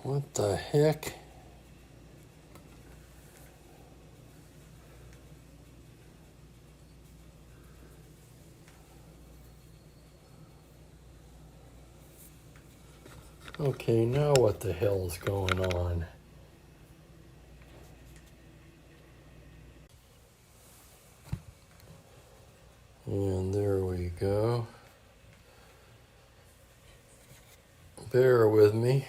What the heck? Okay, now what the hell is going on? And there we go. Bear with me.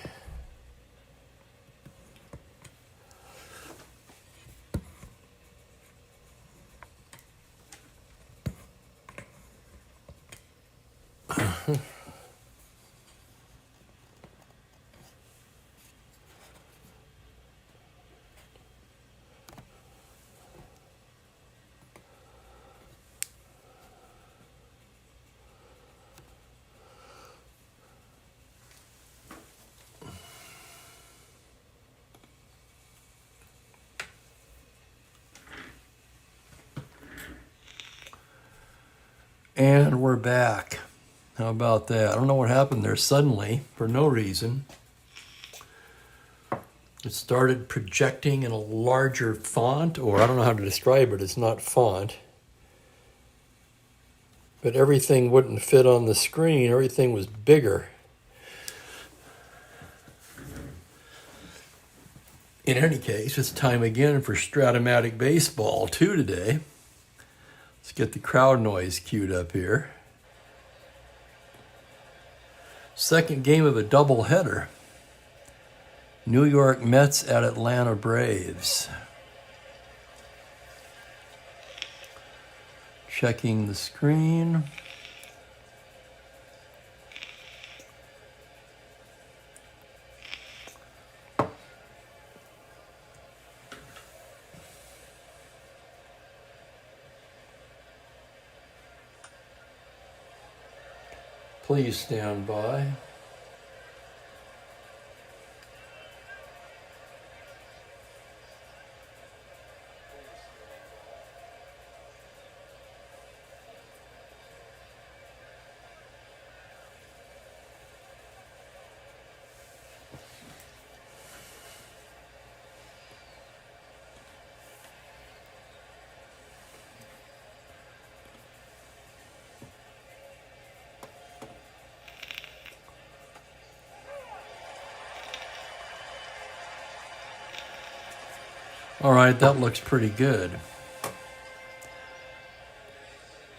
And we're back. How about that? I don't know what happened there suddenly, for no reason. It started projecting in a larger font, or I don't know how to describe it. It's not font. But everything wouldn't fit on the screen. Everything was bigger. In any case, it's time again for Strat-O-Matic Baseball 2 today. Let's get the crowd noise queued up here. Second game of a doubleheader. New York Mets at Atlanta Braves. Checking the screen. Please stand by. All right, that looks pretty good.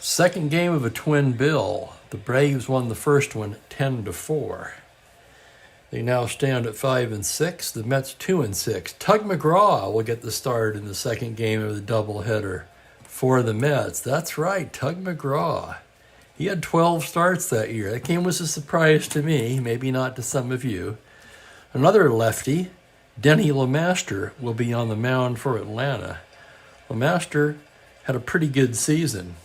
Second game of a twin bill. The Braves won the first one 10-4. They now stand at 5-6. The Mets 2-6. Tug McGraw will get the start in the second game of the doubleheader for the Mets. That's right, Tug McGraw. He had 12 starts that year. That game was a surprise to me, maybe not to some of you. Another lefty, Denny LeMaster, will be on the mound for Atlanta. LeMaster had a pretty good season.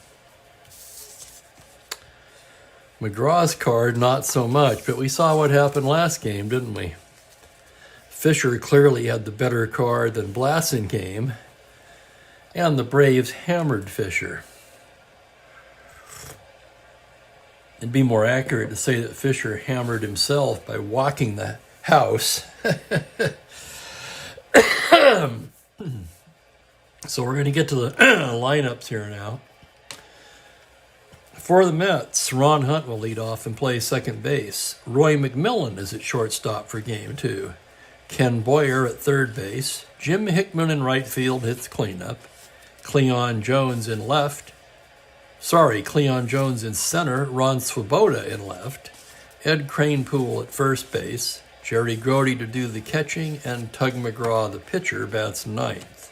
McGraw's card, not so much, but we saw what happened last game, didn't we? Fisher clearly had the better card than Blasingame, and the Braves hammered Fisher. It'd be more accurate to say that Fisher hammered himself by walking the house. So we're going to get to the lineups here now. For the Mets, Ron Hunt will lead off and play second base. Roy McMillan is at shortstop for Game 2. Ken Boyer at third base. Jim Hickman in right field hits cleanup. Cleon Jones in center. Ron Swoboda in left. Ed Kranepool at first base. Jerry Grody to do the catching, and Tug McGraw, the pitcher, bats ninth.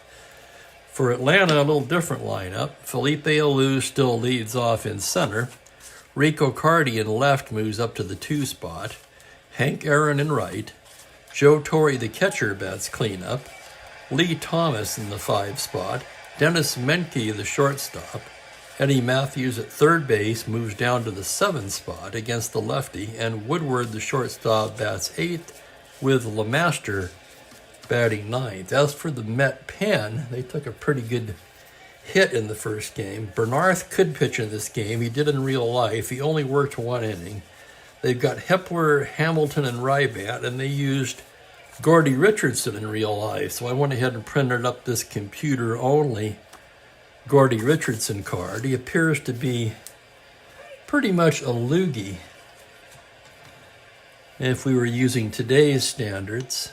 For Atlanta, a little different lineup. Felipe Alou still leads off in center. Rico Cardi in left moves up to the 2 spot. Hank Aaron in right. Joe Torre, the catcher, bats cleanup. Lee Thomas in the 5 spot. Dennis Menke, the shortstop. Eddie Matthews at third base moves down to the 7 spot against the lefty, and Woodward, the shortstop, bats 8th, with LeMaster batting 9th. As for the Met pen, they took a pretty good hit in the first game. Bernarth could pitch in this game. He did in real life. He only worked 1 inning. They've got Hepler, Hamilton, and Rybat, and they used Gordy Richardson in real life. So I went ahead and printed up this computer-only Gordy Richardson card. He appears to be pretty much a loogie if we were using today's standards.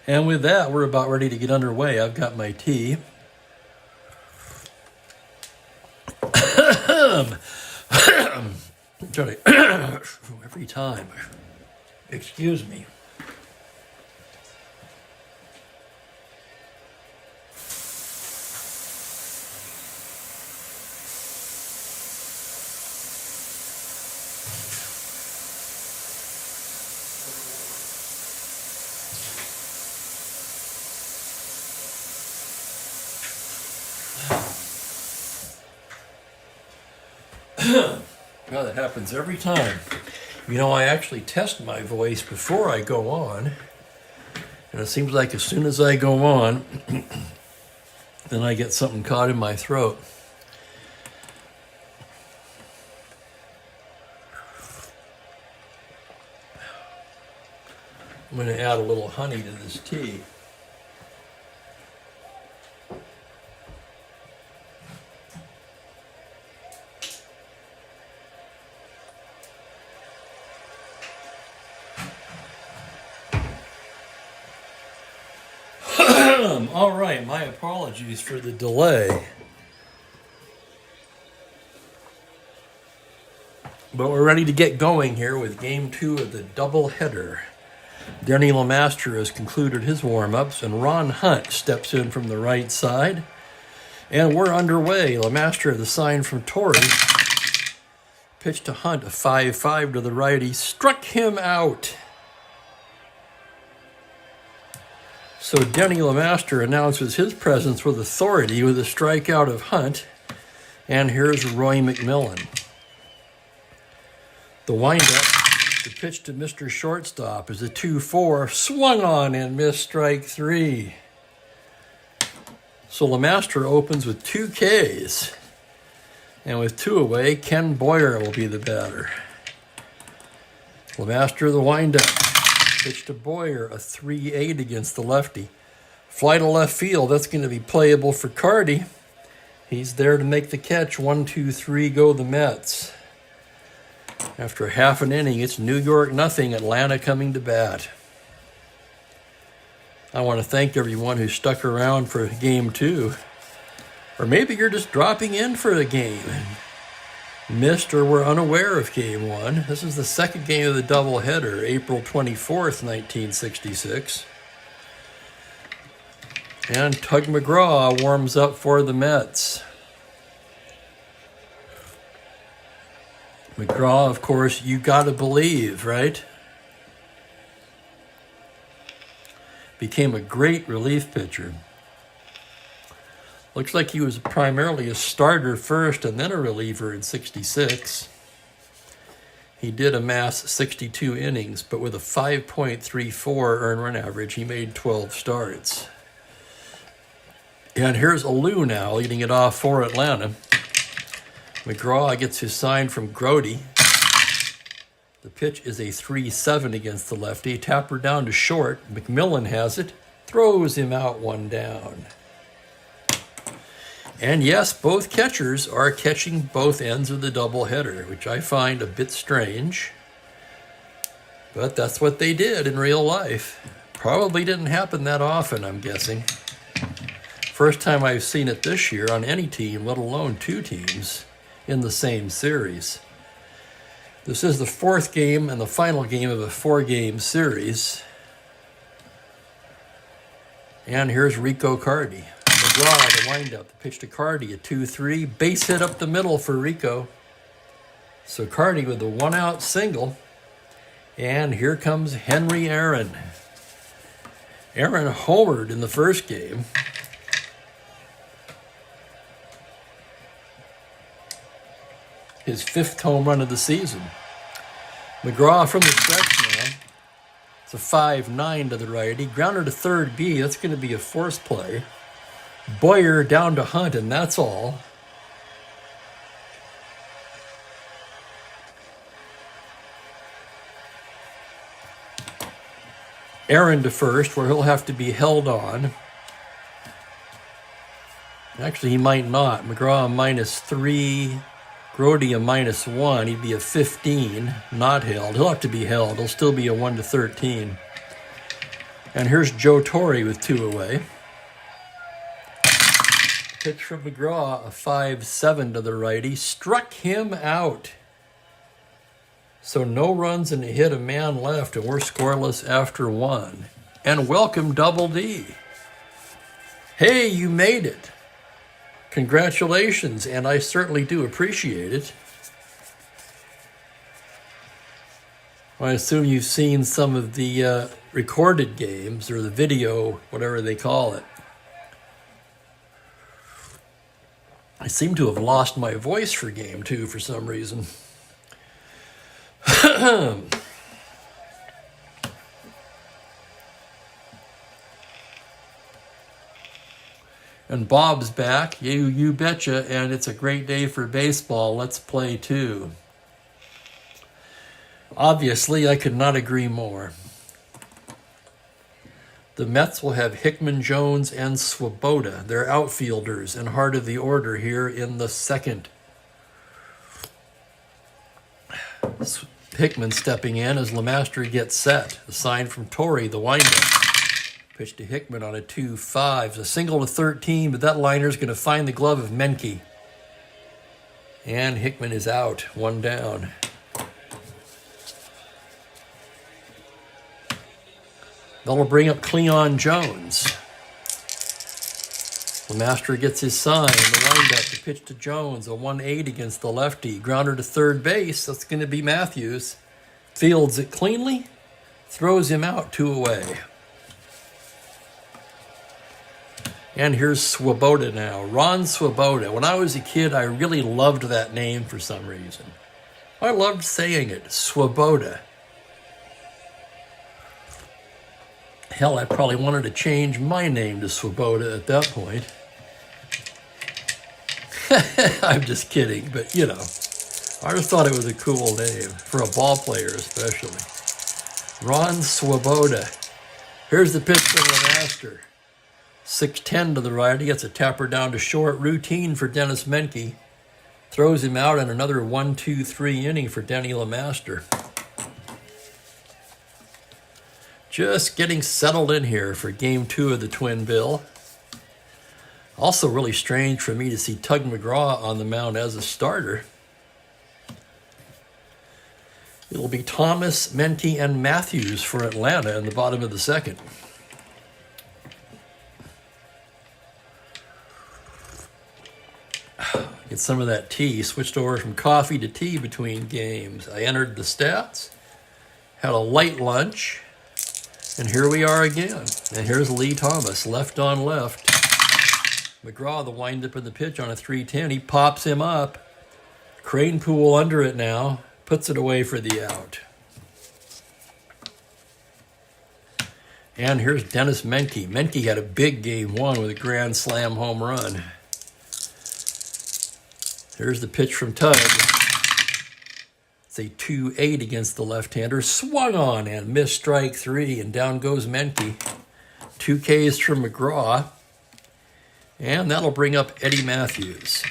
And with that, we're about ready to get underway. I've got my tea. Every time. Excuse me. Well, that happens every time. You know, I actually test my voice before I go on. And it seems like as soon as I go on, then I get something caught in my throat. I'm going to add a little honey to this tea. All right, my apologies for the delay. But we're ready to get going here with Game 2 of the doubleheader. Denny LeMaster has concluded his warm-ups, and Ron Hunt steps in from the right side. And we're underway. LeMaster, the sign from Torrey, pitched to Hunt, a 5-5 to the right. He struck him out. So Denny LeMaster announces his presence with authority with a strikeout of Hunt. And here's Roy McMillan. The windup, the pitch to Mr. Shortstop is a 2-4, swung on and missed strike 3. So LeMaster opens with 2 Ks. And with 2 away, Ken Boyer will be the batter. LeMaster, the windup. Pitch to Boyer, a 3-8 against the lefty. Fly to left field, that's going to be playable for Carty. He's there to make the catch. 1-2-3, go the Mets. After half an inning, it's New York 0, Atlanta coming to bat. I want to thank everyone who stuck around for Game 2. Or maybe you're just dropping in for the game and missed or were unaware of Game 1. This is the second game of the doubleheader, April 24th, 1966. And Tug McGraw warms up for the Mets. McGraw, of course, you gotta believe, right? Became a great relief pitcher. Looks like he was primarily a starter first and then a reliever in 66. He did amass 62 innings, but with a 5.34 earned run average, he made 12 starts. And here's Alou now, leading it off for Atlanta. McGraw gets his sign from Grody. The pitch is a 3-7 against the lefty. Tapper down to short. McMillan has it. Throws him out 1 down. And yes, both catchers are catching both ends of the doubleheader, which I find a bit strange. But that's what they did in real life. Probably didn't happen that often, I'm guessing. First time I've seen it this year on any team, let alone 2 teams in the same series. This is the 4th game and the final game of a 4-game series. And here's Rico Carty. McGraw, the windup, the pitch to Carty, a 2-3, base hit up the middle for Rico. So Carty with a 1-out single. And here comes Henry Aaron. Aaron homered in the first game. His 5th home run of the season. McGraw from the stretch now. It's a 5-9 to the righty. Grounder to third B. That's going to be a force play. Boyer down to Hunt, and that's all. Aaron to first, where he'll have to be held on. Actually, he might not. McGraw a -3, Grody a -1. He'd be a 15, not held. He'll have to be held. He'll still be a 1-13. And here's Joe Torre with 2 away. Pitch from McGraw, a 5-7 to the righty. Struck him out. So no runs and a hit, a man left, and we're scoreless after 1. And welcome, Double D. Hey, you made it. Congratulations, and I certainly do appreciate it. I assume you've seen some of the recorded games, or the video, whatever they call it. I seem to have lost my voice for game 2 for some reason. And Bob's back. You betcha, and it's a great day for baseball. Let's play too. Obviously, I could not agree more. The Mets will have Hickman, Jones, and Swoboda. They're outfielders and heart of the order here in the second. Hickman stepping in as LeMaster gets set. A sign from Torre, the windup. Pitch to Hickman on a 2-5. A single to 13, but that liner's going to find the glove of Menke. And Hickman is out, 1 down. That'll bring up Cleon Jones. LeMaster gets his sign. The windup, the pitch to Jones, a 1-8 against the lefty. Grounder to third base. That's going to be Matthews. Fields it cleanly. Throws him out, 2 away. And here's Swoboda now. Ron Swoboda. When I was a kid, I really loved that name for some reason. I loved saying it. Swoboda. Hell, I probably wanted to change my name to Swoboda at that point. I'm just kidding, but you know, I just thought it was a cool name, for a ball player especially. Ron Swoboda. Here's the pitch from LeMaster. 6-10 to the right. He gets a tapper down to short. Routine for Dennis Menke. Throws him out in another 1-2-3 inning for Denny LeMaster. Just getting settled in here for game 2 of the Twin Bill. Also really strange for me to see Tug McGraw on the mound as a starter. It'll be Thomas, Menke, and Matthews for Atlanta in the bottom of the second. Get some of that tea. Switched over from coffee to tea between games. I entered the stats, had a light lunch, and here we are again. And here's Lee Thomas, left on left. McGraw, the windup of the pitch on a 3-10. He pops him up. Crane Pool under it now. Puts it away for the out. And here's Dennis Menke. Menke had a big game 1 with a grand slam home run. Here's the pitch from Tug. It's a 2-8 against the left-hander. Swung on and missed strike 3, and down goes Menke. 2 Ks from McGraw. And that'll bring up Eddie Matthews.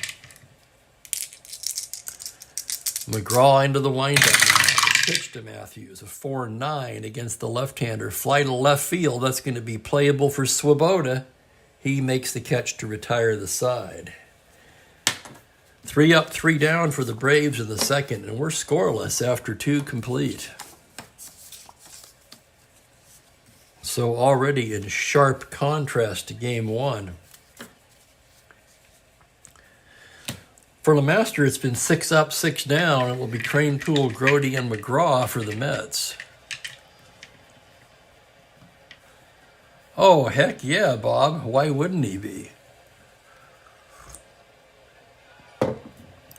McGraw into the windup now. Pitch to Matthews. A 4-9 against the left-hander. Fly to left field. That's going to be playable for Swoboda. He makes the catch to retire the side. 3 up, 3 down for the Braves in the second, and we're scoreless after 2 complete. So already in sharp contrast to game 1. For LeMaster, it's been 6 up, 6 down. It will be Crane Pool, Grody, and McGraw for the Mets. Oh, heck yeah, Bob. Why wouldn't he be?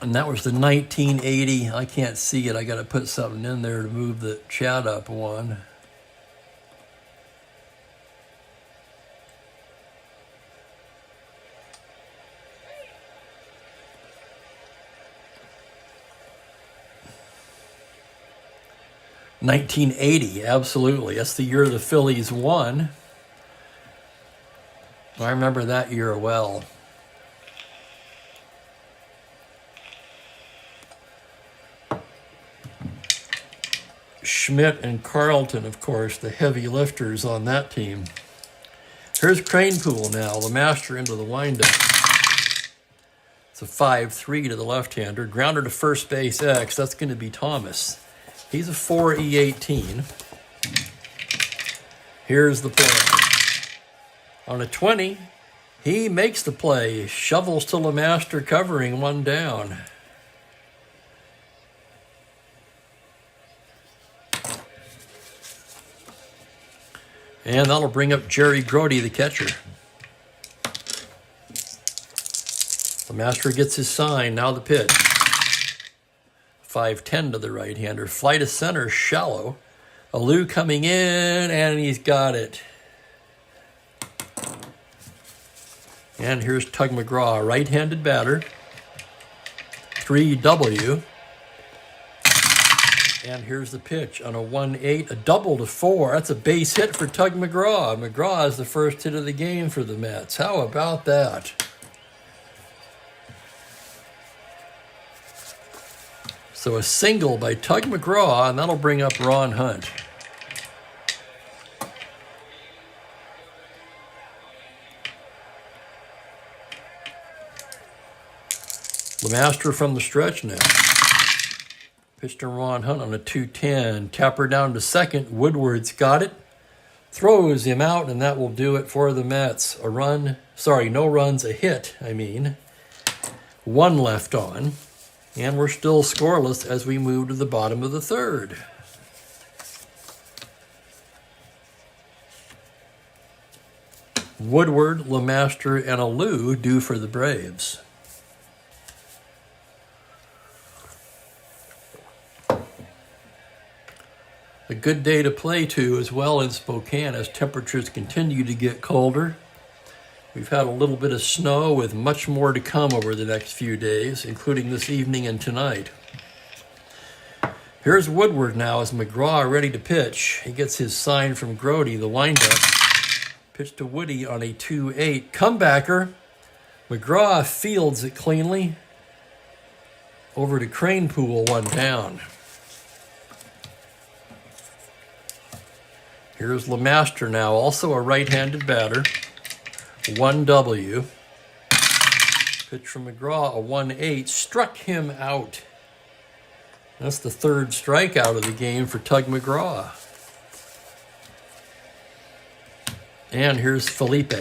And that was the 1980. I can't see it. I got to put something in there to move the chat up one. 1980, absolutely. That's the year the Phillies won. I remember that year well. Schmidt and Carlton, of course, the heavy lifters on that team. Here's Cranepool now, the master into the windup. It's a 5-3 to the left-hander. Grounder to first base X. That's going to be Thomas. He's a 4E18. Here's the play. On a 20, he makes the play. Shovels to LeMaster covering, one down. And that'll bring up Jerry Grody, the catcher. LeMaster gets his sign, now the pitch. 5-10 to the right-hander. Fly to center, shallow. Alou coming in, and he's got it. And here's Tug McGraw, right-handed batter. 3W. And here's the pitch on a 1-8, a double to 4. That's a base hit for Tug McGraw. McGraw is the first hit of the game for the Mets. How about that? So a single by Tug McGraw, and that'll bring up Ron Hunt. LeMaster from the stretch now. Pitch to Ron Hunt on a 2-10. Tapper down to second. Woodward's got it. Throws him out, and that will do it for the Mets. A run, sorry, no runs, a hit, I mean. One left on. And we're still scoreless as we move to the bottom of the third. Woodward, LeMaster, and Alou due for the Braves. A good day to play to as well in Spokane as temperatures continue to get colder. We've had a little bit of snow with much more to come over the next few days, including this evening and tonight. Here's Woodward now as McGraw ready to pitch. He gets his sign from Grody, the windup. Pitch to Woody on a 2-8. Comebacker. McGraw fields it cleanly. Over to Cranepool, one down. Here's LeMaster now, also a right-handed batter. 1W. Pitch from McGraw, a 1-8. Struck him out. That's the third strikeout of the game for Tug McGraw. And here's Felipe.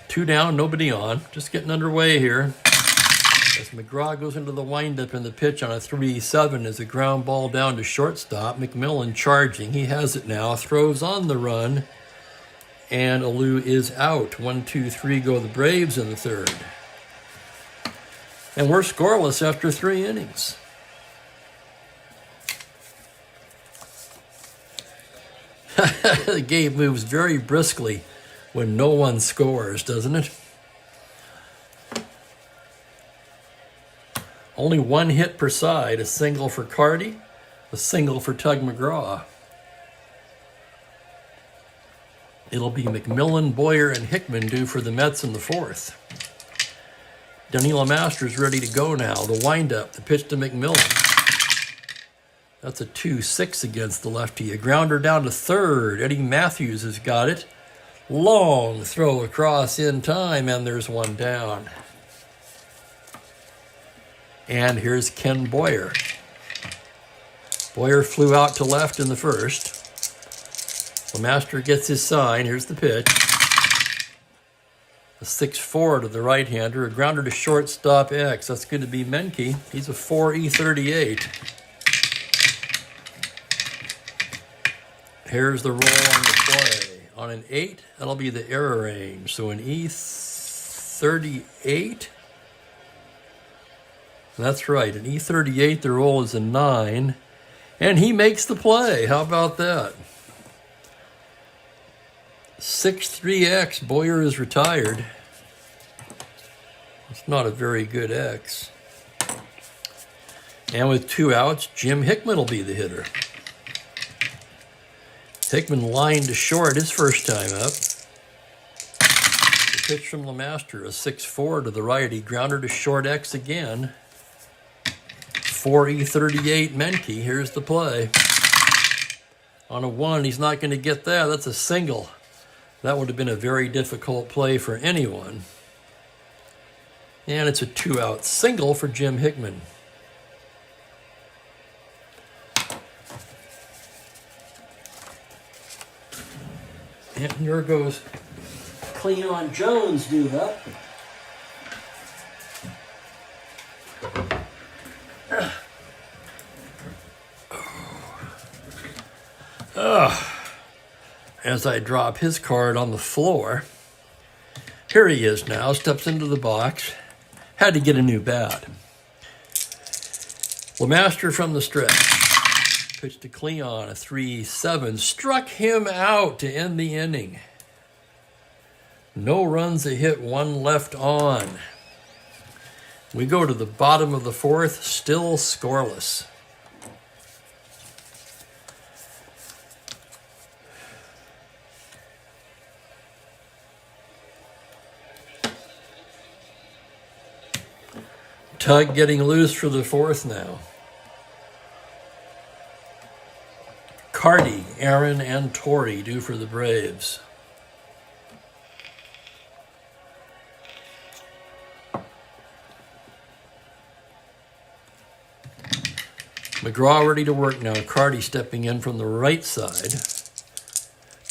2 down, nobody on. Just getting underway here. As McGraw goes into the windup, and the pitch on a 3-7 is a ground ball down to shortstop. McMillan charging. He has it now. Throws on the run. And Alou is out. 1-2-3 go the Braves in the third. And we're scoreless after 3 innings. The game moves very briskly when no one scores, doesn't it? Only 1 hit per side, a single for Carty, a single for Tug McGraw. It'll be McMillan, Boyer, and Hickman due for the Mets in the fourth. Denny LeMaster's ready to go now. The windup, the pitch to McMillan. That's a 2-6 against the lefty. A grounder down to third. Eddie Matthews has got it. Long throw across in time, and there's one down. And here's Ken Boyer. Boyer flew out to left in the first. LeMaster gets his sign. Here's the pitch. A 6-4 to the right-hander. A grounder to shortstop X. That's going to be Menke. He's a 4E38. Here's the roll on the play. On an 8, that'll be the error range. So an E38. That's right. An E38, the roll is a 9. And he makes the play. How about that? 6-3X. Boyer is retired. It's not a very good X. And with 2 outs, Jim Hickman will be the hitter. Hickman lined to short his first time up. The pitch from LeMaster, a 6-4 to the right. He grounded to short X again. 4E38 Menke. Here's the play. On a 1, he's not going to get that. That's a single. That would have been a very difficult play for anyone. And it's a 2-out single for Jim Hickman. And here goes Cleon Jones due up. As I drop his card on the floor. Here he is now, steps into the box. Had to get a new bat. LeMaster from the stretch. Pitch to Cleon, a 3-7. Struck him out to end the inning. No runs, a hit, 1 left on. We go to the bottom of the 4th, still scoreless. Tug getting loose for the 4th now. Carty, Aaron, and Torrey due for the Braves. McGraw ready to work now. Carty stepping in from the right side.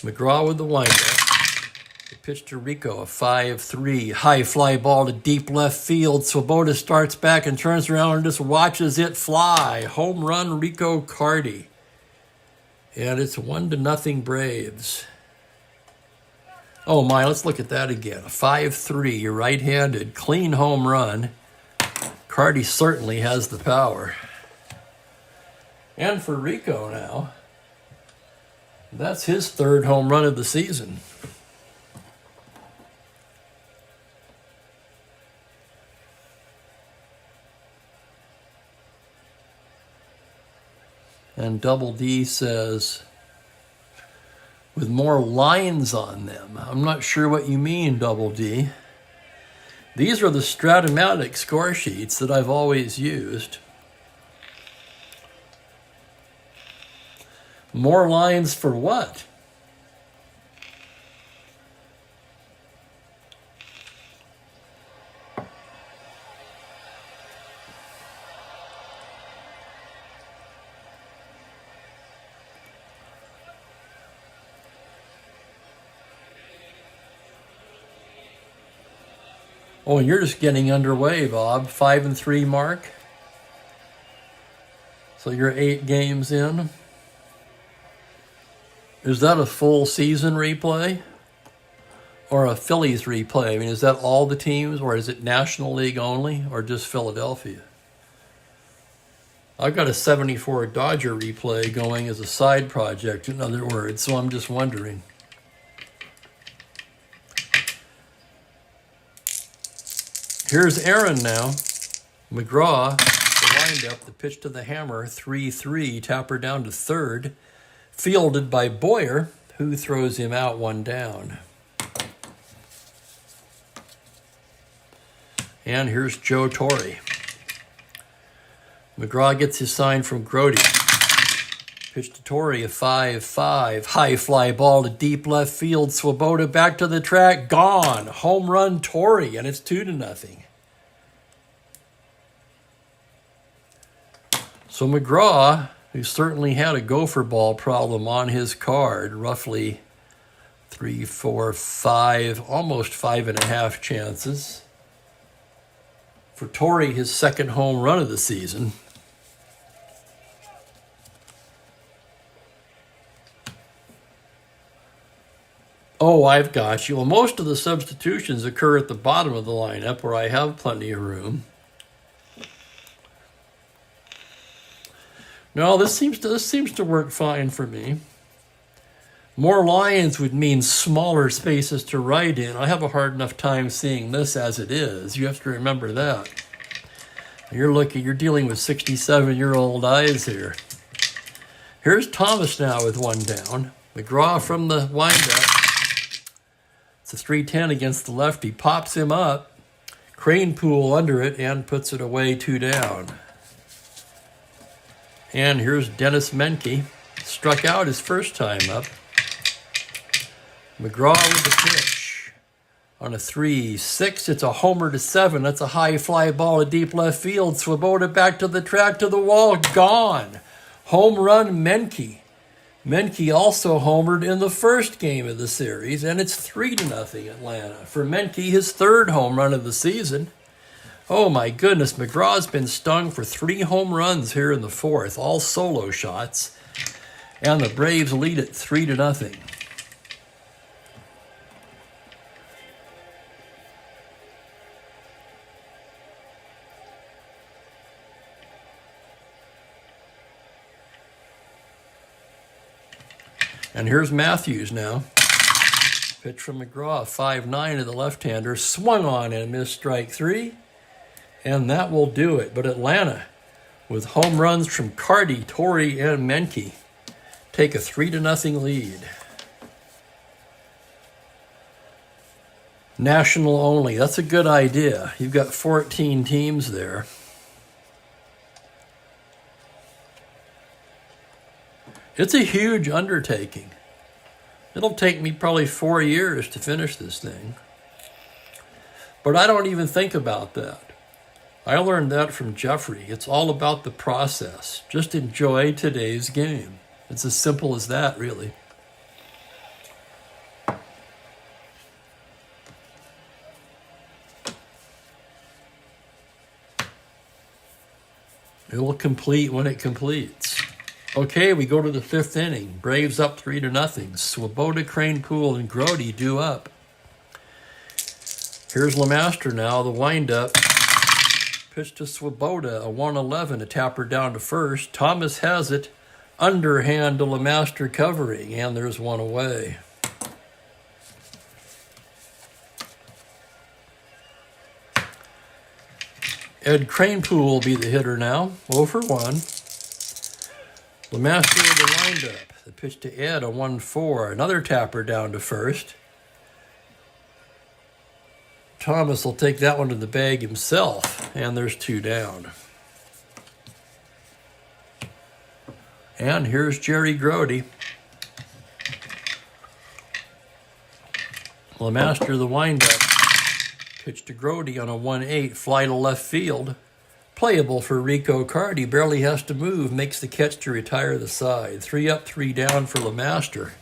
McGraw with the windup. The pitch to Rico, a 5-3. High fly ball to deep left field. Swoboda starts back and turns around and just watches it fly. Home run, Rico Carty. And it's 1-0 Braves. Oh my, let's look at that again. A 5-3, right-handed, clean home run. Carty certainly has the power. And for Rico now, that's his 3rd home run of the season. And Double D says, with more lines on them. I'm not sure what you mean, Double D. These are the Strat-O-Matic score sheets that I've always used. More lines for what? Oh, you're just getting underway, Bob. 5-3 mark. So you're 8 games in. Is that a full season replay? Or a Phillies replay? I mean, is that all the teams? Or is it National League only? Or just Philadelphia? I've got a 74 Dodger replay going as a side project, in other words. So I'm just wondering. Here's Aaron now. McGraw, the windup, the pitch to the hammer, 3-3, tapper down to 3rd. Fielded by Boyer, who throws him out 1 down. And here's Joe Torre. McGraw gets his sign from Grody. Pitch to Torre, a 5-5. High fly ball to deep left field. Swoboda back to the track. Gone. Home run Torre, and it's 2-0. So McGraw, who certainly had a gopher ball problem on his card, roughly 3, 4, 5, almost 5.5 chances. For Torre, his 2nd home run of the season. Oh, I've got you. Well, most of the substitutions occur at the bottom of the lineup where I have plenty of room. No, this seems to work fine for me. More lines would mean smaller spaces to write in. I have a hard enough time seeing this as it is. You have to remember that. You're dealing with 67-year-old eyes here. Here's Thomas now with 1 down. McGraw from the windup. It's a 3-10 against the lefty. Pops him up. Crane Pool under it and puts it away 2 down. And here's Dennis Menke. Struck out his first time up. McGraw with the pitch. On a 3-6, it's a homer to 7. That's a high fly ball to deep left field. Swoboda back to the track, to the wall, gone. Home run Menke. Menke also homered in the first game of the series, and it's 3-0 Atlanta. For Menke, his 3rd home run of the season. Oh my goodness, McGraw's been stung for 3 home runs here in the 4th, all solo shots. And the Braves lead it 3-0. And here's Matthews now. Pitch from McGraw, 5-9 to the left-hander. Swung on and missed strike 3. And that will do it. But Atlanta, with home runs from Carty, Torrey, and Menke, take a 3-0 lead. National only. That's a good idea. You've got 14 teams there. It's a huge undertaking. It'll take me probably 4 years to finish this thing. But I don't even think about that. I learned that from Jeffrey. It's all about the process. Just enjoy today's game. It's as simple as that, really. It will complete when it completes. Okay, we go to the 5th inning. Braves up 3-0. Swoboda, Crane Pool, and Grody due up. Here's LeMaster now, the windup. Pitch to Swoboda, a 1-11, a tapper down to first. Thomas has it. Underhand to LeMaster covering, and there's one away. Ed Cranepool will be the hitter now, 0 for 1. LeMaster with the windup. The pitch to Ed, a 1-4. Another tapper down to first. Thomas will take that one to the bag himself, and there's 2 down. And here's Jerry Grody. LeMaster the windup. Pitch to Grody on a 1-8, fly to left field. Playable for Rico Carty, barely has to move, makes the catch to retire the side. 3 up, 3 down for LeMaster.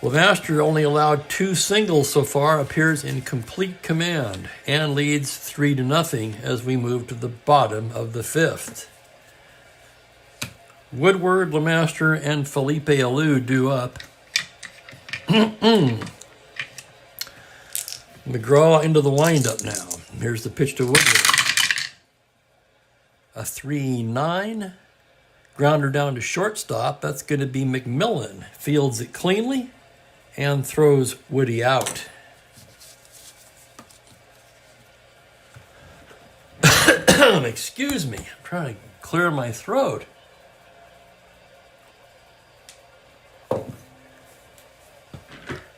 LeMaster only allowed 2 singles so far, appears in complete command, and leads 3-0 as we move to the bottom of the 5th. Woodward, LeMaster, and Felipe Alou due up. McGraw into the windup now. Here's the pitch to Woodward. A 3-9. Grounder down to shortstop. That's going to be McMillan. Fields it cleanly and throws Woody out. Excuse me. I'm trying to clear my throat.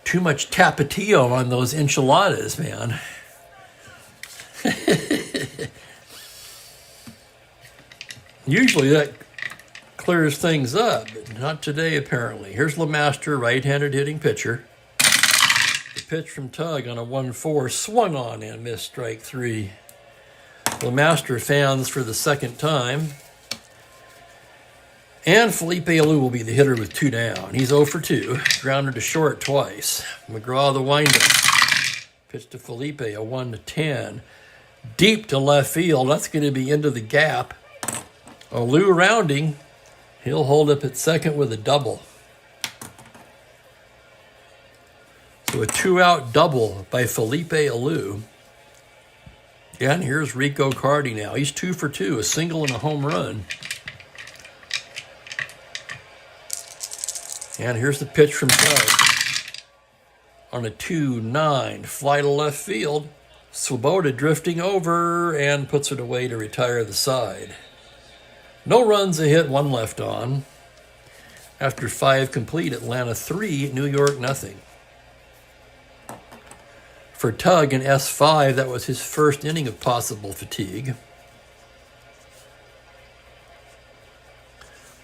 Too much tapatio on those enchiladas, man. Usually that clears things up, but not today apparently. Here's LeMaster, right-handed hitting pitcher. The pitch from Tug on a 1-4, swung on and missed strike 3. LeMaster fans for the 2nd time. And Felipe Alou will be the hitter with 2 down. He's 0 for 2, grounded to short twice. McGraw the windup. Pitch to Felipe, a 1-10. Deep to left field, that's going to be into the gap. Alou rounding, he'll hold up at second with a double. So a 2-out double by Felipe Alou. And here's Rico Carty now. He's 2 for 2, a single and a home run. And here's the pitch from Tug. On a 2-9, fly to left field. Swoboda drifting over and puts it away to retire the side. No runs, a hit, 1 left on. After 5 complete, Atlanta 3, New York nothing. For Tug in S5, that was his first inning of possible fatigue.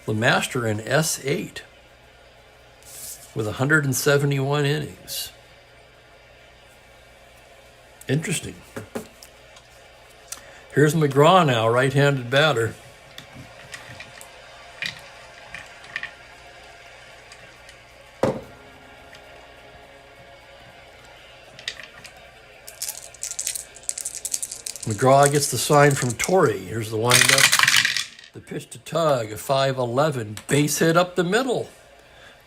LeMaster in S8 with 171 innings. Interesting. Here's McGraw now, right-handed batter. McGraw gets the sign from Torrey. Here's the windup. The pitch to Tug, a 5-11, base hit up the middle.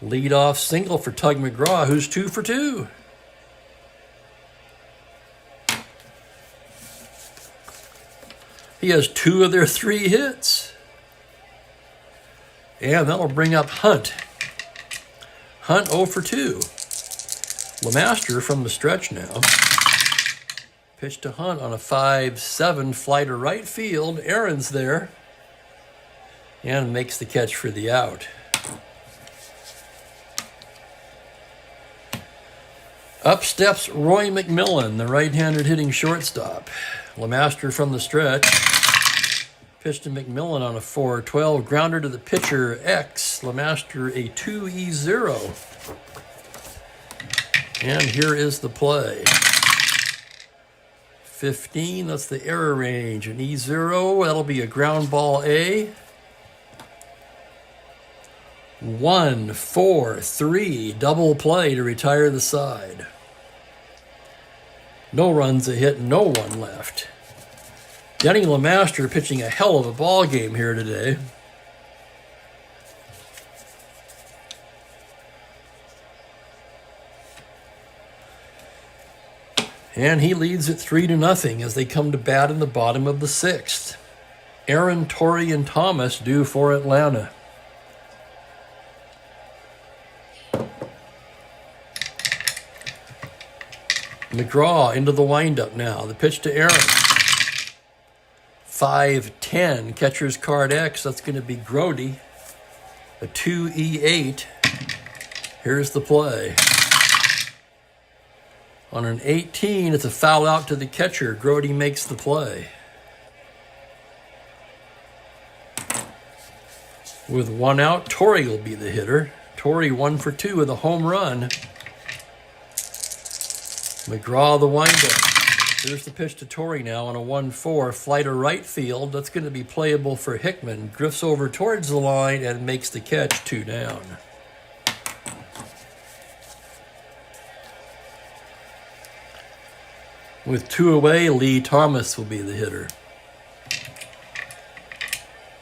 Lead-off single for Tug McGraw, who's 2 for 2. He has 2 of their 3 hits. And that'll bring up Hunt. Hunt 0 for 2. LeMaster from the stretch now. Pitch to Hunt on a 5-7 fly to right field. Aaron's there. And makes the catch for the out. Up steps Roy McMillan, the right-handed hitting shortstop. LeMaster from the stretch. Pitch to McMillan on a 4-12. Grounder to the pitcher, X. LeMaster a 2-0. And here is the play. 15, that's the error range. An E0, that'll be a ground ball A. 1, 4, 3, double play to retire the side. No runs a hit, no one left. Denny LeMaster pitching a hell of a ball game here today. And he leads it 3-0 as they come to bat in the bottom of the 6th. Aaron, Torrey, and Thomas due for Atlanta. McGraw into the windup now. The pitch to Aaron. 5-10, catcher's card X. That's going to be Grody. A 2-E8. Here's the play. On an 18, it's a foul out to the catcher. Grody makes the play. With 1 out, Torrey will be the hitter. Torrey 1 for 2 with a home run. McGraw the windup. Here's the pitch to Torrey now on a 1-4. Fly to right field. That's going to be playable for Hickman. Drifts over towards the line and makes the catch, 2 down. With 2 away, Lee Thomas will be the hitter.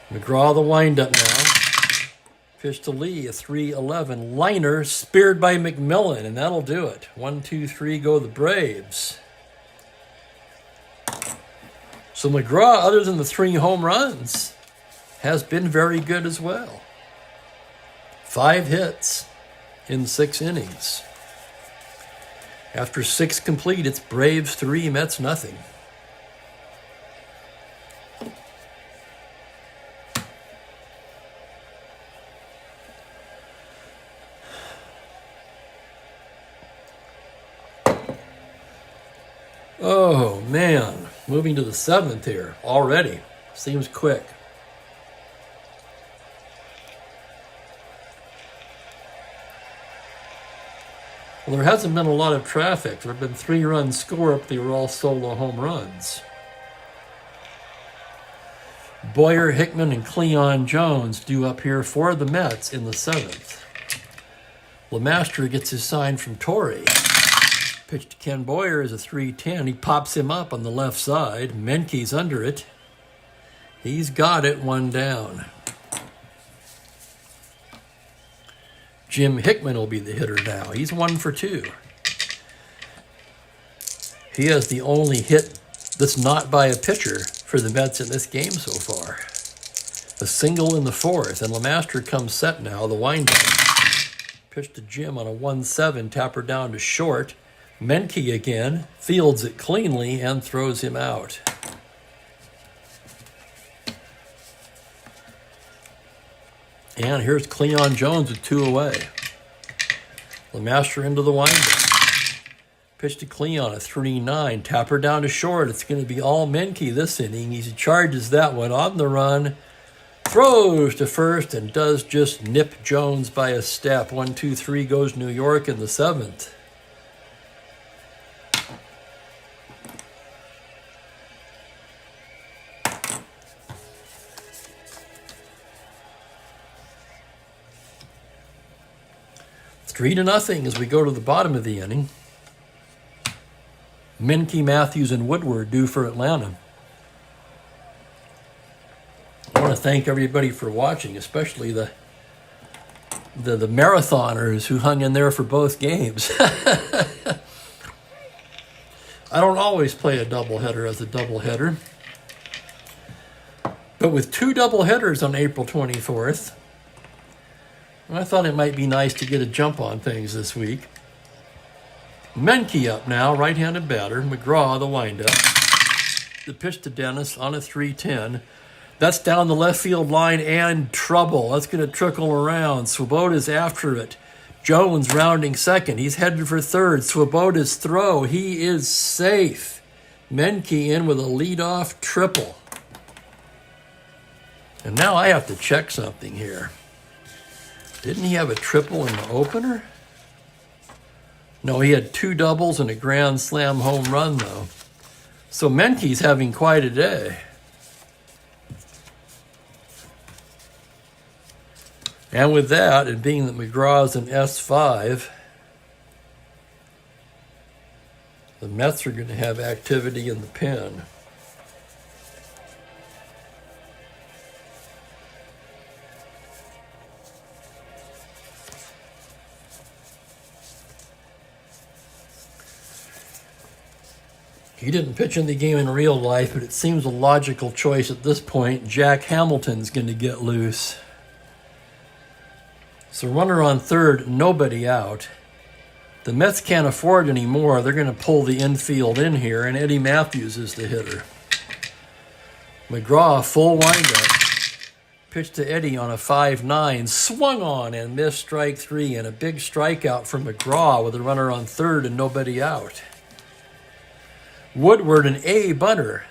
McGraw the windup now. Pitch to Lee, a 3-11 liner, speared by McMillan, and that'll do it. 1, 2, 3, go the Braves. So McGraw, other than the 3 home runs, has been very good as well. 5 hits in 6 innings. After 6 complete, it's Braves 3, Mets nothing. Oh, man. Moving to the 7th here already. Seems quick. Well, there hasn't been a lot of traffic. There have been 3 runs scored, but they were all solo home runs. Boyer, Hickman, and Cleon Jones due up here for the Mets in the 7th. LeMaster gets his sign from Torrey. Pitch to Ken Boyer is a 3-10. He pops him up on the left side. Menke's under it. He's got it, 1 down. Jim Hickman will be the hitter now. He's 1 for 2. He has the only hit that's not by a pitcher for the Mets in this game so far. A single in the 4th, and LeMaster comes set now, the windup. Pitch to Jim on a 1-7, tapper down to short. Menke again, fields it cleanly and throws him out. And here's Cleon Jones with 2 away. LeMaster into the windup. Pitch to Cleon, a 3-9. Tapper down to short. It's going to be all Menke this inning. He charges that one on the run. Throws to first and does just nip Jones by a step. 1-2-3 goes New York in the 7th. It's 3-0 as we go to the bottom of the inning. Menke, Matthews, and Woodward due for Atlanta. I want to thank everybody for watching, especially the marathoners who hung in there for both games. I don't always play a doubleheader as a doubleheader, but with 2 doubleheaders on April 24th, I thought it might be nice to get a jump on things this week. Menke up now, right-handed batter. McGraw, the windup. The pitch to Dennis on a 3-10. That's down the left field line and trouble. That's going to trickle around. Swoboda's after it. Jones rounding second. He's headed for third. Swoboda's throw. He is safe. Menke in with a leadoff triple. And now I have to check something here. Didn't he have a triple in the opener? No, he had 2 doubles and a grand slam home run, though. So Menke's having quite a day. And with that, and being that McGraw's an S5, the Mets are going to have activity in the pen. He didn't pitch in the game in real life, but it seems a logical choice at this point. Jack Hamilton's going to get loose. So runner on third, nobody out. The Mets can't afford any more. They're going to pull the infield in here, and Eddie Matthews is the hitter. McGraw, full windup. Pitch to Eddie on a 5-9. Swung on and missed strike 3, and a big strikeout from McGraw with a runner on third and nobody out. Woodward an A bunter,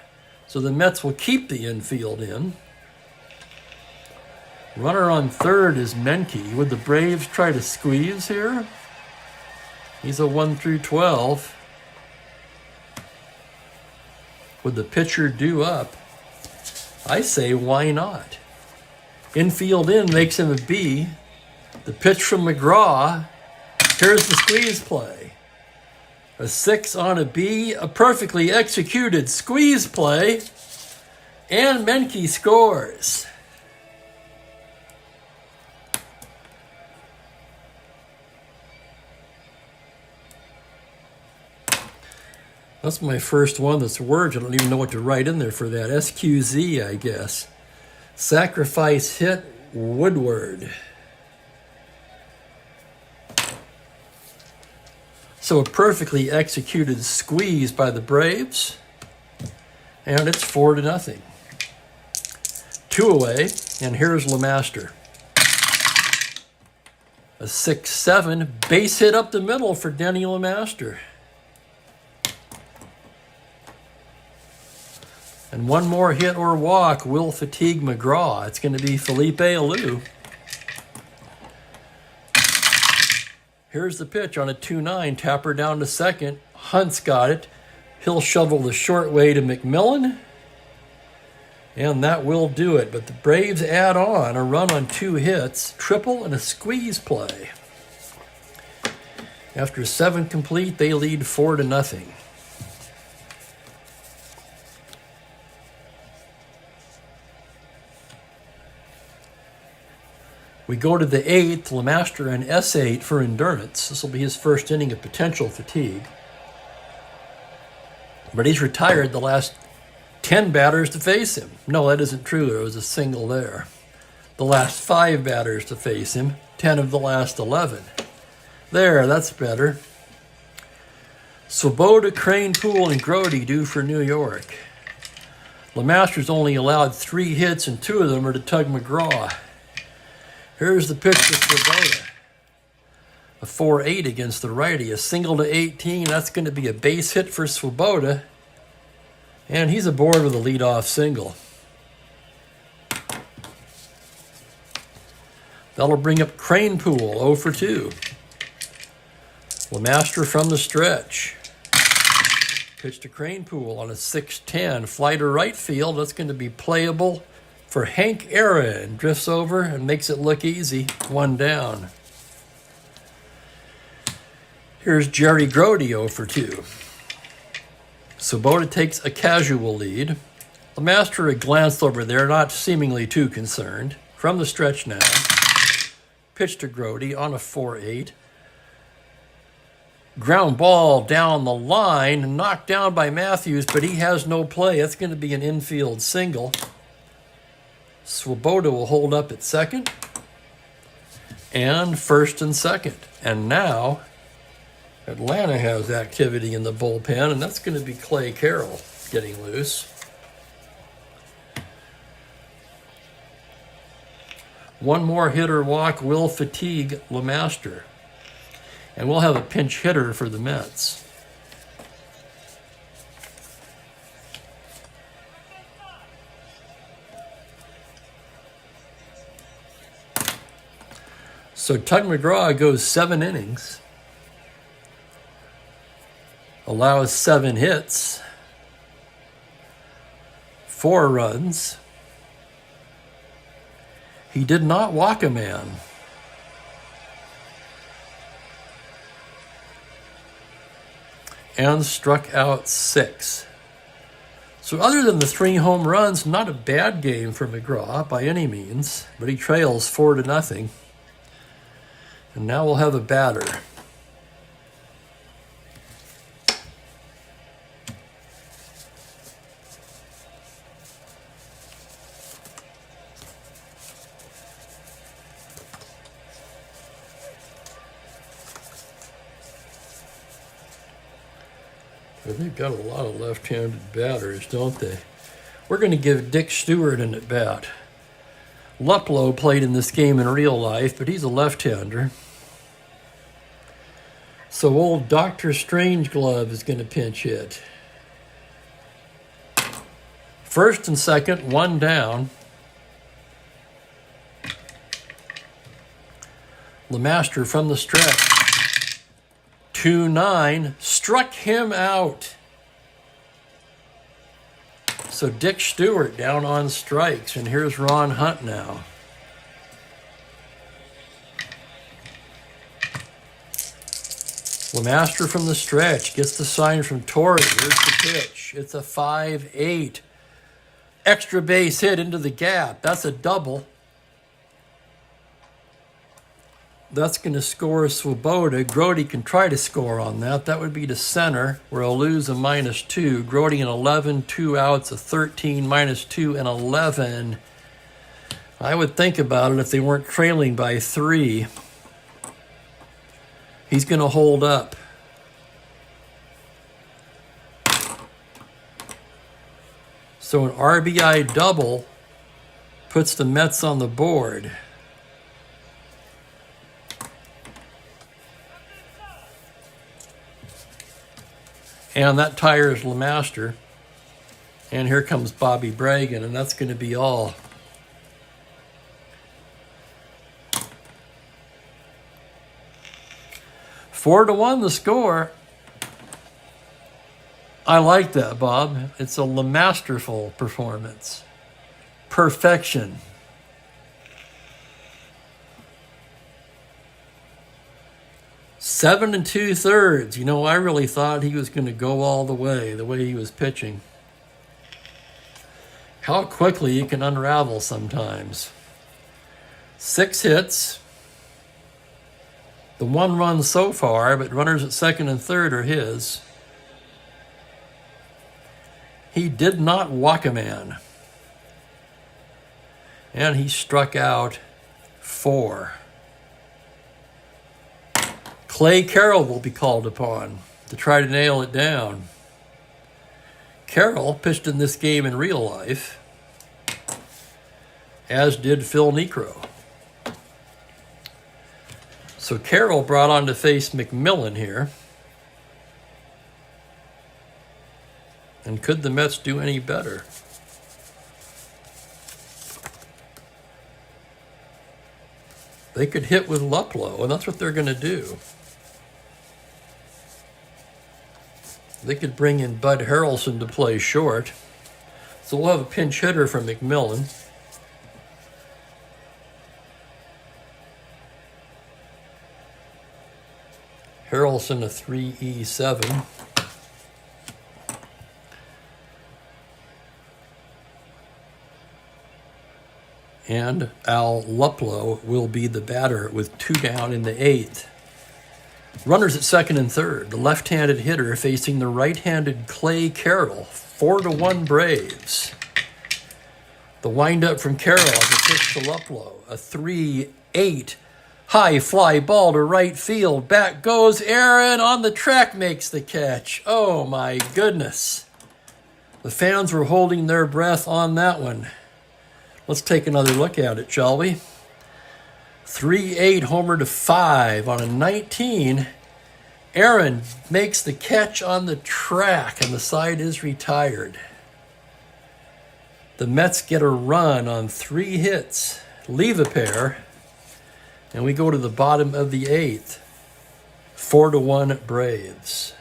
so the Mets will keep the infield in. Runner on third is Menke. Would the Braves try to squeeze here? He's a 1-12. Would the pitcher do up? I say, why not? Infield in makes him a B. The pitch from McGraw. Here's the squeeze play. A 6 on a B, a perfectly executed squeeze play, and Menke scores. That's my first one that's words. I don't even know what to write in there for that. SQZ, I guess. Sacrifice hit, Woodward. So a perfectly executed squeeze by the Braves. And it's 4-0. 2 away, and here's LeMaster. A 6-7 base hit up the middle for Denny LeMaster. And one more hit or walk will fatigue McGraw. It's going to be Felipe Alou. Here's the pitch on a 2-9. Tapper down to second. Hunt's got it. He'll shovel the short way to McMillan. And that will do it. But the Braves add on a run on 2 hits, triple and a squeeze play. After 7 complete, they lead 4-0. We go to the 8th, LeMaster an S8 for endurance. This will be his first inning of potential fatigue. But he's retired the last 10 batters to face him. No, that isn't true. There was a single there. The last 5 batters to face him, 10 of the last 11. There, that's better. Swoboda, Crane, Poole, and Grody due for New York. LeMaster's only allowed 3 hits, and 2 of them are to Tug McGraw. Here's the pitch to Swoboda. A 4-8 against the righty. A single to 18. That's going to be a base hit for Swoboda. And he's aboard with a leadoff single. That'll bring up Kranepool, 0 for 2. LeMaster from the stretch. Pitch to Kranepool on a 6-10. Fly to right field. That's going to be playable for Hank Aaron. Drifts over and makes it look easy. 1 down. Here's Jerry Grody, 0 for 2. Swoboda takes a casual lead. LeMaster had glanced over there, not seemingly too concerned. From the stretch now. Pitch to Grody on a 4-8. Ground ball down the line, knocked down by Matthews, but he has no play. That's going to be an infield single. Swoboda will hold up at second and first and second. And now Atlanta has activity in the bullpen, and that's going to be Clay Carroll getting loose. One more hitter walk will fatigue LeMaster. And we'll have a pinch hitter for the Mets. So Tug McGraw goes 7 innings. Allows 7 hits. 4 runs. He did not walk a man. And struck out 6. So other than the 3 home runs, not a bad game for McGraw by any means, but he trails 4-0. And now we'll have a batter. They've got a lot of left-handed batters, don't they? We're going to give Dick Stewart an at-bat. Luplow played in this game in real life, but he's a left-hander. So old Dr. Strangeglove is going to pinch hit. First and second, 1 down. LeMaster from the stretch. 2-9, struck him out. So Dick Stewart down on strikes, and here's Ron Hunt now. LeMaster from the stretch gets the sign from Torrey. Here's the pitch. It's a 5-8. Extra base hit into the gap. That's a double. That's going to score Swoboda. Grody can try to score on that. That would be to center, where he'll lose a -2. Grody an 11, 2 outs, a 13, -2, and 11. I would think about it if they weren't trailing by 3. He's going to hold up. So an RBI double puts the Mets on the board. And that tires LeMaster. And here comes Bobby Bragan, and that's going to be all. Four to 1 the score. I like that, Bob. It's a LeMasterful performance. Perfection. Seven 2/3. You know, I really thought he was going to go all the way he was pitching. How quickly you can unravel sometimes. 6 hits. The 1 run so far, but runners at second and third are his. He did not walk a man. And he struck out 4. Clay Carroll will be called upon to try to nail it down. Carroll pitched in this game in real life, as did Phil Niekro. So Carroll brought on to face McMillan here. And could the Mets do any better? They could hit with Luplow, and that's what they're going to do. They could bring in Bud Harrelson to play short. So we'll have a pinch hitter from McMillan. Harrelson a 3E7. And Al Luplow will be the batter with 2 down in the 8th. Runners at second and third. The left-handed hitter facing the right-handed Clay Carroll. 4-1 Braves. The windup from Carroll as a pitch to Luplow. A 3-8 high fly ball to right field. Back goes Aaron on the track, makes the catch. Oh my goodness. The fans were holding their breath on that one. Let's take another look at it, shall we? 3-8 homer to 5 on a 19. Aaron makes the catch on the track, and the side is retired. The Mets get a run on 3 hits, leave a pair, and we go to the bottom of the 8th. 4-1 Braves.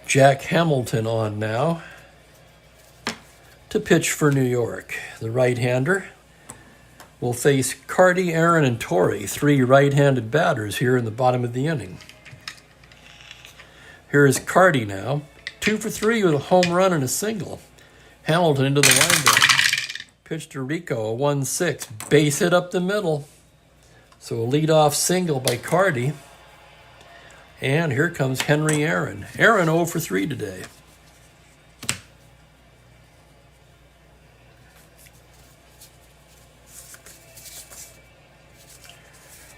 Jack Hamilton on now to pitch for New York. The right-hander will face Carty, Aaron, and Torrey, 3 right-handed batters here in the bottom of the inning. Here is Carty now, 2 for 3 with a home run and a single. Hamilton into the windup. Pitch to Rico, a 1-6, base hit up the middle. So a leadoff single by Carty. And here comes Henry Aaron. Aaron 0 for 3 today.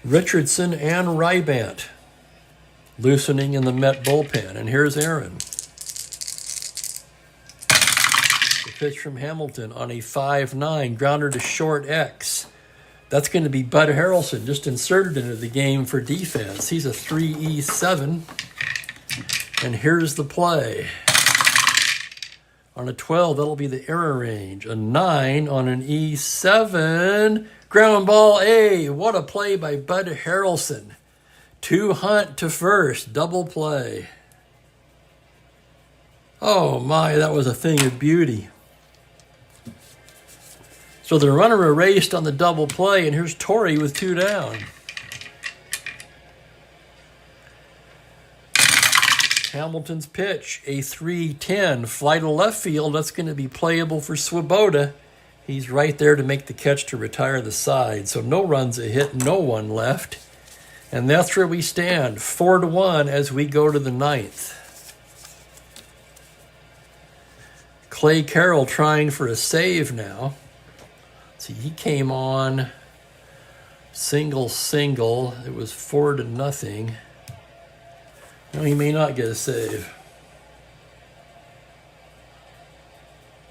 Richardson and Rybant loosening in the Met bullpen. And here's Aaron. The pitch from Hamilton on a 5-9 grounder to short X. That's going to be Bud Harrelson, just inserted into the game for defense. He's a 3E7. And here's the play. On a 12, that'll be the error range. A 9 on an E7. Ground ball A. What a play by Bud Harrelson. 2 hunt to first. Double play. Oh my, that was a thing of beauty. So the runner erased on the double play, and here's Torrey with 2 down. Hamilton's pitch, a 3-10, fly to left field. That's going to be playable for Swoboda. He's right there to make the catch to retire the side. So no runs a hit, no one left. And that's where we stand, 4-1 as we go to the 9th. Clay Carroll trying for a save now. See, he came on single. It was 4-0. No, he may not get a save.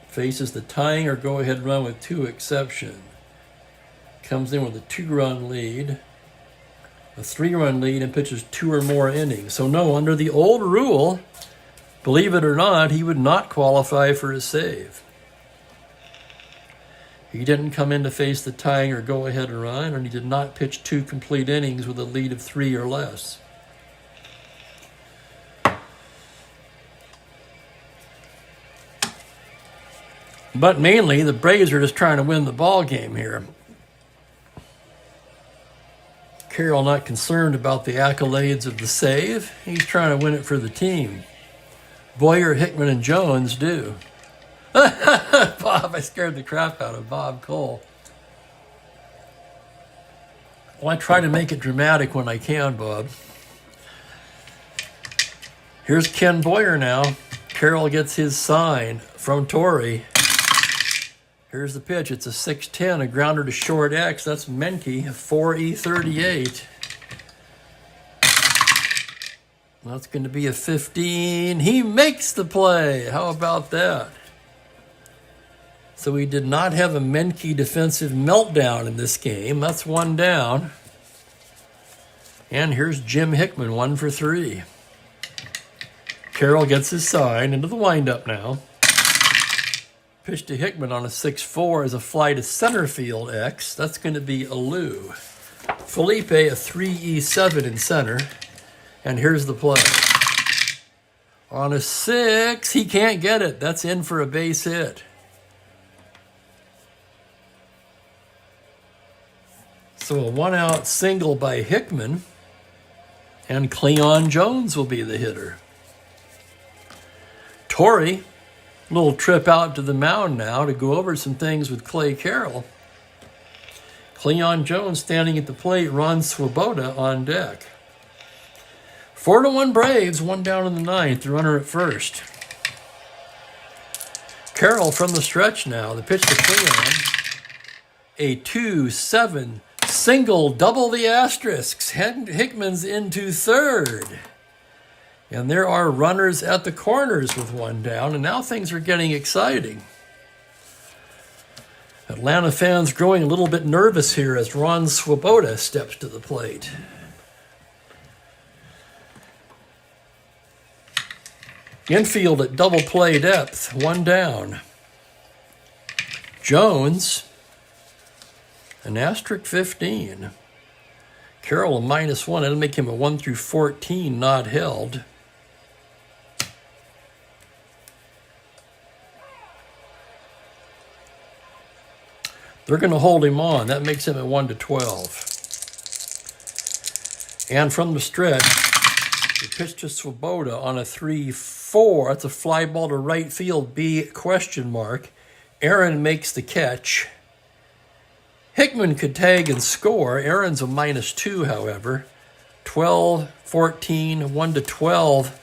Faces the tying or go-ahead run with 2 exception. Comes in with a 2-run lead, a 3-run lead, and pitches 2 or more innings. So no, under the old rule, believe it or not, he would not qualify for a save. He didn't come in to face the tying or go-ahead run, and he did not pitch 2 complete innings with a lead of 3 or less. But mainly, the Braves are just trying to win the ball game here. Carroll not concerned about the accolades of the save. He's trying to win it for the team. Boyer, Hickman, and Jones do. Bob, I scared the crap out of Bob Cole. Well, I try to make it dramatic when I can, Bob. Here's Ken Boyer now. Carroll gets his sign from Torrey. Here's the pitch. It's a 6-10, a grounder to short X. That's Menke, 4E38. That's going to be a 15. He makes the play. How about that? So we did not have a Menke defensive meltdown in this game. That's one down. And here's Jim Hickman, 1 for 3. Carroll gets his sign into the windup now. Pitch to Hickman on a 6-4 as a fly to center field X. That's going to be a Lou. Felipe, a 3-E7 in center. And here's the play. On a 6, he can't get it. That's in for a base hit. So a 1-out single by Hickman. And Cleon Jones will be the hitter. Torrey, little trip out to the mound now to go over some things with Clay Carroll. Cleon Jones standing at the plate, Ron Swoboda on deck. 4-1 Braves, 1 down in the 9th, the runner at first. Carroll from the stretch now, the pitch to Cleon. A 2-7 single, double the asterisks. Hickman's into third. And there are runners at the corners with 1 down, and now things are getting exciting. Atlanta fans growing a little bit nervous here as Ron Swoboda steps to the plate. Infield at double play depth, 1 down. Jones, an asterisk 15. Carroll, a -1. That'll make him a 1 through 14, not held. They're going to hold him on. That makes him a 1 to 12. And from the stretch, the pitch to Swoboda on a 3-4. That's a fly ball to right field, B ? Aaron makes the catch. Hickman could tag and score. Aaron's a -2, however. 12, 14, 1 to 12.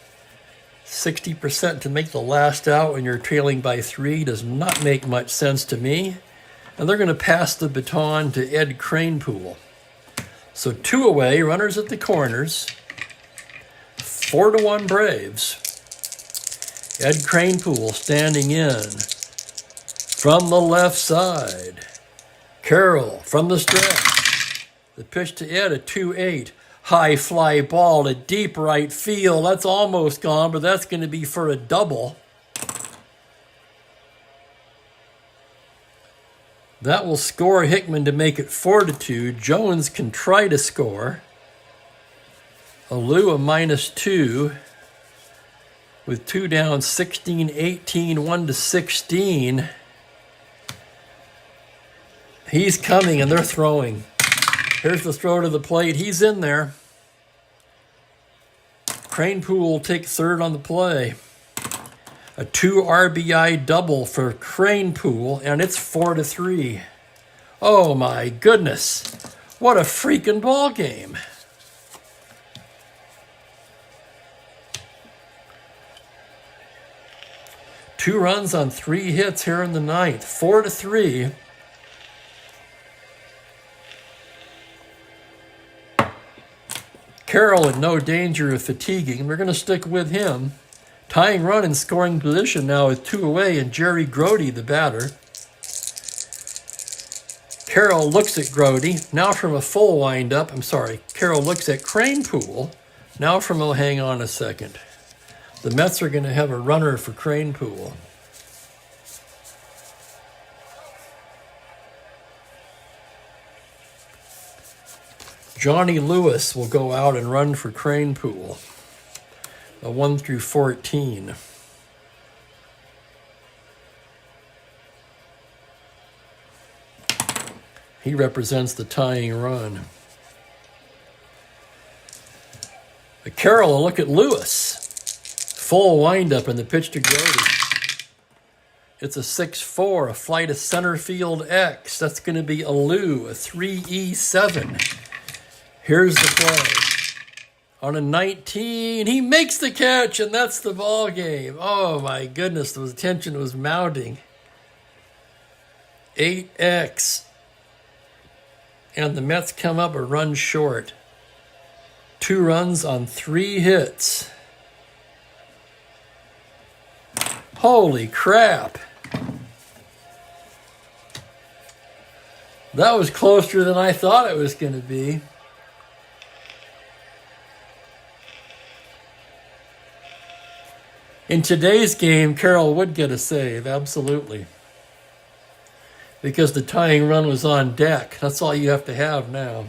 60% to make the last out when you're trailing by 3 does not make much sense to me. And they're going to pass the baton to Ed Kranepool. So 2 away, runners at the corners. 4-1 Braves. Ed Kranepool standing in from the left side. Carroll from the stretch. The pitch to Ed, a 2-8. High fly ball to deep right field. That's almost gone, but that's going to be for a double. That will score Hickman to make it 4-2. Jones can try to score. Alou, a -2. With 2 down, 16-18, 1 to 16. He's coming and they're throwing. Here's the throw to the plate. He's in there. Kranepool will take third on the play. A 2 RBI double for Kranepool, and it's 4-3. Oh my goodness. What a freaking ball game. Two runs on 3 hits here in the 9th. 4-3. Carroll in no danger of fatiguing. We're going to stick with him. Tying run in scoring position now with 2 away, and Jerry Grody, the batter. Carroll looks at Grody, now from a full windup. Carroll looks at Kranepool, now from a hang on a second. The Mets are going to have a runner for Kranepool. Johnny Lewis will go out and run for Kranepool. A 1 through 14. He represents the tying run. Carroll will look at Lewis. Full windup and the pitch to Grody. It's a 6-4, a fly to center field X. That's going to be a Lou, a 3-E7. Here's the play. On a 19, he makes the catch, and that's the ball game. Oh my goodness, the tension was mounting. 8X. And the Mets come up a run short. 2 runs on 3 hits. Holy crap. That was closer than I thought it was going to be. In today's game, Carroll would get a save, absolutely. Because the tying run was on deck. That's all you have to have now.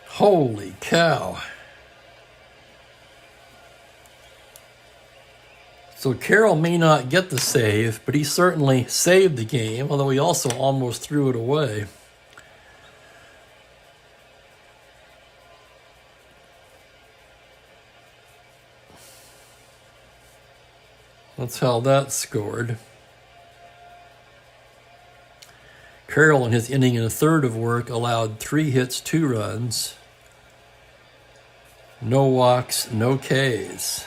Holy cow. So Carroll may not get the save, but he certainly saved the game, although he also almost threw it away. That's how that scored. Carroll, in his inning and a third of work, allowed 3 hits, 2 runs. No walks, no Ks.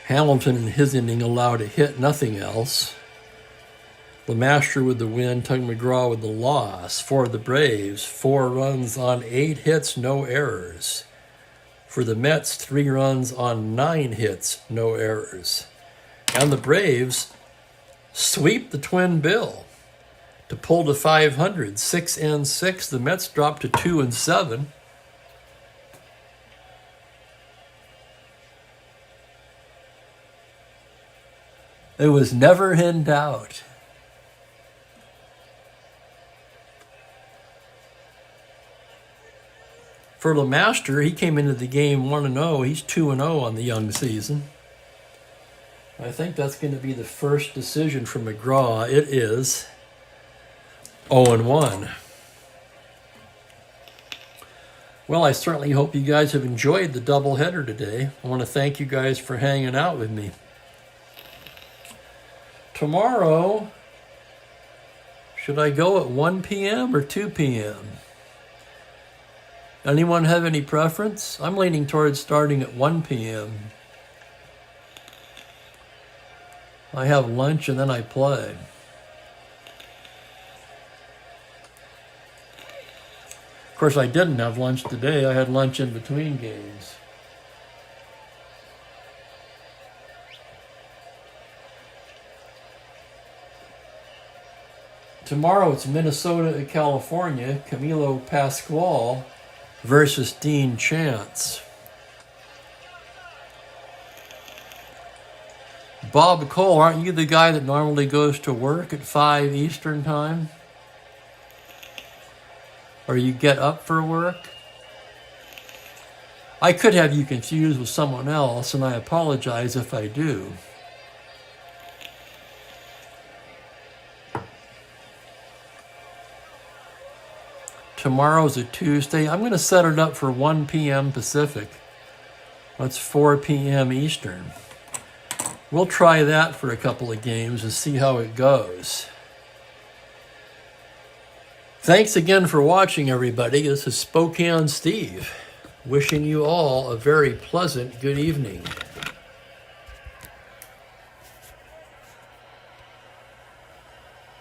Hamilton, in his inning, allowed a hit, nothing else. LeMaster with the win, Tug McGraw with the loss. For the Braves, 4 runs on 8 hits, no errors. For the Mets, 3 runs on 9 hits, no errors. And the Braves sweep the twin bill to pull to 500, 6-6. The Mets dropped to 2-7. It was never in doubt. For LeMaster, he came into the game 1-0. He's 2-0 on the young season. I think that's going to be the first decision for McGraw. It is 0-1. Well, I certainly hope you guys have enjoyed the doubleheader today. I want to thank you guys for hanging out with me. Tomorrow, should I go at 1 p.m. or 2 p.m.? Anyone have any preference? I'm leaning towards starting at 1 p.m. I have lunch and then I play. Of course, I didn't have lunch today. I had lunch in between games. Tomorrow it's Minnesota and California. Camilo Pascual versus Dean Chance. Bob Cole, aren't you the guy that normally goes to work at 5 Eastern time? Or you get up for work? I could have you confused with someone else, and I apologize if I do. Tomorrow's a Tuesday. I'm going to set it up for 1 p.m. Pacific. That's 4 p.m. Eastern. We'll try that for a couple of games and see how it goes. Thanks again for watching, everybody. This is Spokane Steve, wishing you all a very pleasant good evening.